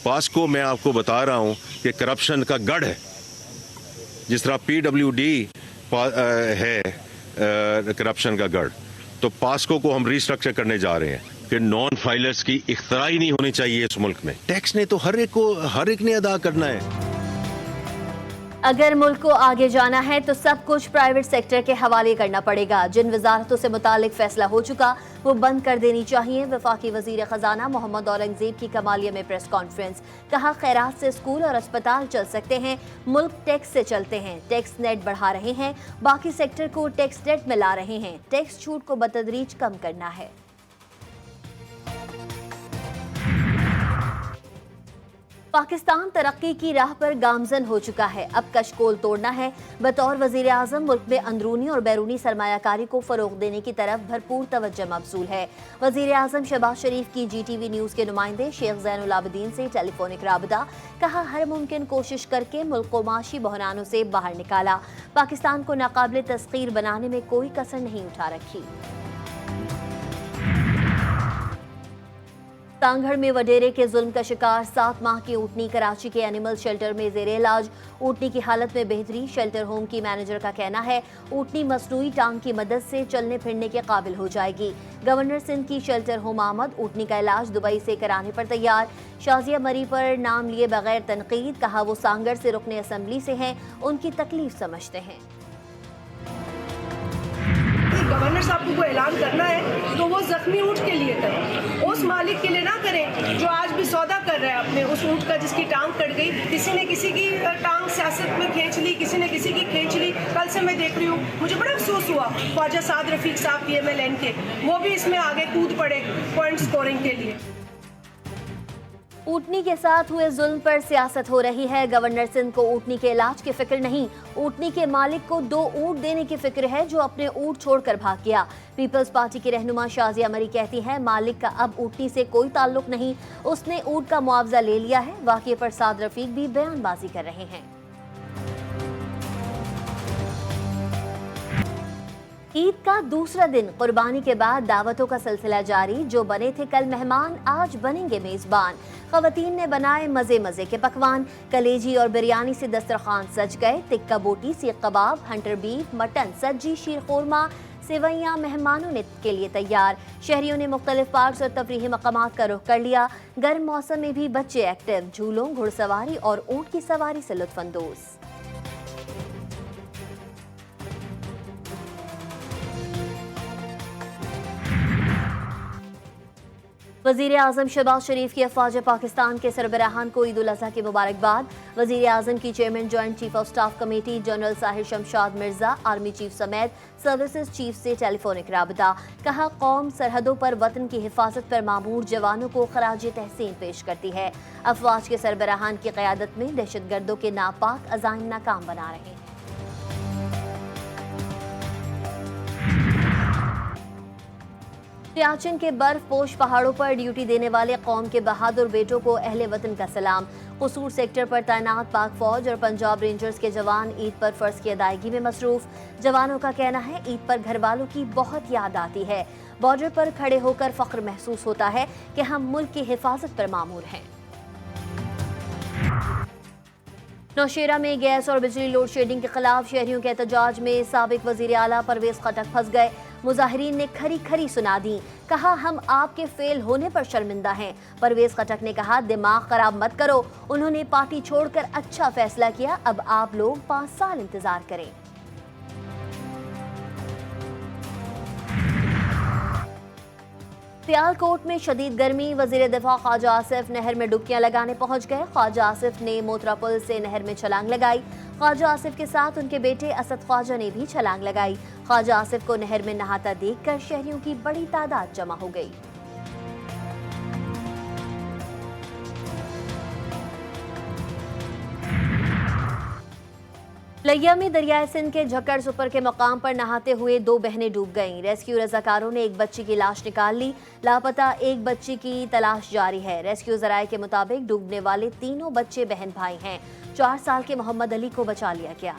POCSO मैं आपको बता रहा हूं कि करप्शन का गढ़ है। जिस तरह PWD है करप्शन का गढ़, तो पास्को को हम रिस्ट्रक्चर करने जा रहे हैं कि नॉन फाइलर्स की इख्तरा ही नहीं होनी चाहिए इस मुल्क में। टैक्स ने तो हर एक ने अदा करना है। अगर मुल्क को आगे जाना है तो सब कुछ प्राइवेट सेक्टर के हवाले करना पड़ेगा। जिन वजारतों से मुतालिक फैसला हो चुका वो बंद कर देनी चाहिए। वफाकी वजीर खजाना मोहम्मद औरंगजेब की कमालिया में प्रेस कॉन्फ्रेंस, कहा खैरात से स्कूल और अस्पताल चल सकते हैं, मुल्क टैक्स से चलते हैं। टैक्स नेट बढ़ा रहे हैं, बाकी सेक्टर को टैक्स नेट में ला रहे हैं। टैक्स छूट को बतदरीज कम करना है। पाकिस्तान तरक्की की राह पर गामजन हो चुका है, अब कशकोल तोड़ना है। बतौर वजीर आजम मुल्क में अंदरूनी और बैरूनी सरमायाकारी को फरोग देने की तरफ भरपूर तवज्जो मबसूल है। वजीर आजम शहबाज शरीफ की GTV न्यूज़ के नुमाइंदे शेख ज़ैनुल आबिदीन से टेलीफोनिक राबता, कहा हर मुमकिन कोशिश करके मुल्क को माशी बहरानों से बाहर निकाला। पाकिस्तान को नाकाबिल तस्खीर बनाने में कोई कसर नहीं उठा रखी। तांगड़ में वडेरे के जुल्म का शिकार 7 माह की ऊँटनी कराची के एनिमल शेल्टर में जेर इलाज। ऊँटनी की हालत में बेहतरी, शेल्टर होम की मैनेजर का कहना है। ऊँटनी मसनूई टांग की मदद से चलने फिरने के काबिल हो जाएगी। गवर्नर सिंध की शेल्टर होम आमद, ऊँटनी का इलाज दुबई से कराने पर तैयार। शाजिया मरी पर नाम लिए बगैर तनकीद, कहा वो सांगड़ से रुकने असम्बली से हैं, उनकी तकलीफ समझते हैं। गवर्नर साहब को ऐलान करना है तो वो जख्मी ऊँट के लिए करें, उस मालिक के लिए ना करें जो आज भी सौदा कर रहा है अपने उस ऊँट का जिसकी टांग कट गई। किसी ने किसी की टांग सियासत में खींच ली, किसी ने किसी की खींच ली। कल से मैं देख रही हूँ, मुझे बड़ा अफसोस हुआ, ख्वाजा साद रफीक साहब PMLN के, वो भी इसमें आगे कूद पड़े पॉइंट स्कोरिंग के लिए। ऊँटनी के साथ हुए जुल्म पर सियासत हो रही है। गवर्नर सिंध को ऊँटनी के इलाज की फिक्र नहीं, ऊँटनी के मालिक को 2 ऊँट देने की फिक्र है जो अपने ऊँट छोड़कर भाग गया। पीपल्स पार्टी की रहनुमा शाजिया मरी कहती है मालिक का अब ऊँटनी से कोई ताल्लुक नहीं, उसने ऊँट का मुआवजा ले लिया है। वाक़ये पर साद रफीक भी बयानबाजी कर रहे हैं। ईद का दूसरा दिन, कुर्बानी के बाद दावतों का सिलसिला जारी। जो बने थे कल मेहमान आज बनेंगे मेजबान। खवातीन ने बनाए मजे मजे के पकवान, कलेजी और बिरयानी से दस्तरखान सज गए। टिक्का बोटी, सीख कबाब, हंटर बीफ, मटन, सज्जी, शीर खोरमा, सेवैयाँ मेहमानों ने के लिए तैयार। शहरियों ने मुख्तलिफ पार्क्स और तफरीही मकामात का रुख कर लिया। गर्म मौसम में भी बच्चे एक्टिव, झूलों, घुड़सवारी और ऊँट की सवारी से लुत्फानंदोज। वज़ीर आज़म शहबाज शरीफ की अफवाज पाकिस्तान के सरबराहान को ईद उल अज़हा की मुबारकबाद। वज़ीर आज़म की chairman joint chief of staff committee general Sahir Shamshad Mirza, army chief समेत सर्विसेज चीफ से टेलीफोनिक राबता, कहा कौम सरहदों पर वतन की हिफाजत पर मामूर जवानों को खराज तहसीन पेश करती है। अफवाज के सरबराहान की क़यादत में दहशतगर्दों के नापाक अज़ाइम नाकाम बना रहे हैं। सियाचिन के बर्फ पोश पहाड़ों पर ड्यूटी देने वाले कौम के बहादुर बेटों को अहले वतन का सलाम। कसूर सेक्टर पर तैनात पाक फौज और पंजाब रेंजर्स के जवान ईद पर फर्ज की अदायगी में मसरूफ। जवानों का कहना है ईद पर घर वालों की बहुत याद आती है। बॉर्डर पर खड़े होकर फख्र महसूस होता है कि हम मुल्क की हिफाजत पर मामूर हैं। नौशेरा में गैस और बिजली लोड शेडिंग के खिलाफ शहरियों के एहतजाज में साबिक वजीर आला परवेज खटक फंस गए। मुजाहिरीन ने खरी खरी सुना दी, कहा हम आपके फेल होने पर शर्मिंदा हैं। परवेज खटक ने कहा दिमाग खराब मत करो, उन्होंने पार्टी छोड़कर अच्छा फैसला किया, अब आप लोग 5 साल इंतजार करें। सियालकोट में शदीद गर्मी, वजीर दिफा ख्वाजा आसिफ नहर में डुबकियां लगाने पहुंच गए। ख्वाजा आसिफ ने मोतरा पुल से नहर में छलांग लगाई। ख्वाजा आसिफ के साथ उनके बेटे असद ख्वाजा ने भी छलांग लगाई। ख्वाजा आसिफ को नहर में नहाता देखकर शहरियों की बड़ी तादाद जमा हो गई। लिया में दरियाए सिंध के झक्कड़ सुपर के मकाम पर नहाते हुए 2 बहनें डूब गईं। रेस्क्यू रजाकारों ने एक बच्ची की लाश निकाल ली। लापता एक बच्ची की तलाश जारी है। रेस्क्यू जराये के मुताबिक डूबने वाले तीनों बच्चे बहन भाई हैं। 4 साल के मोहम्मद अली को बचा लिया गया।